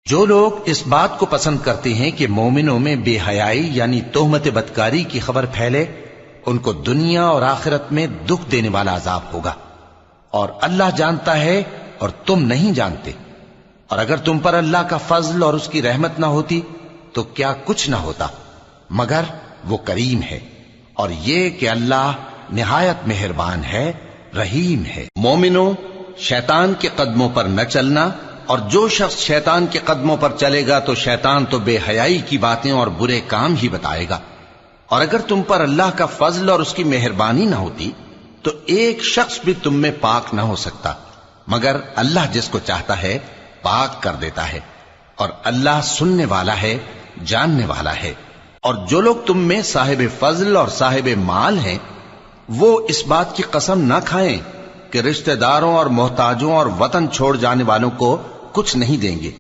जो लोग इस बात को पसंद करते हैं कि मोमिनों में बेहयाई यानी तोहमत बदकारी की खबर फैले, उनको दुनिया और आखिरत में दुख देने वाला अजाब होगा। और अल्लाह जानता है और तुम नहीं जानते। और अगर तुम पर अल्लाह का फजल और उसकी रहमत ना होती तो क्या कुछ ना होता, मगर वो करीम है और ये कि अल्लाह निहायत मेहरबान है, रहीम है। मोमिनो, शैतान के कदमों पर न चलना, और जो शख्स शैतान के कदमों पर चलेगा तो शैतान तो बेहयाई की बातें और बुरे काम ही बताएगा। और अगर तुम पर अल्लाह का फजल और उसकी मेहरबानी ना होती तो एक शख्स भी तुम में पाक ना हो सकता, मगर अल्लाह जिसको चाहता है पाक कर देता है। और अल्लाह सुनने वाला है, जानने वाला है। और जो लोग तुम में साहिब फजल और साहिब माल हैं, वो इस बात की कसम ना खाएं कि रिश्तेदारों और मोहताजों और वतन छोड़ जाने वालों को कुछ नहीं देंगे।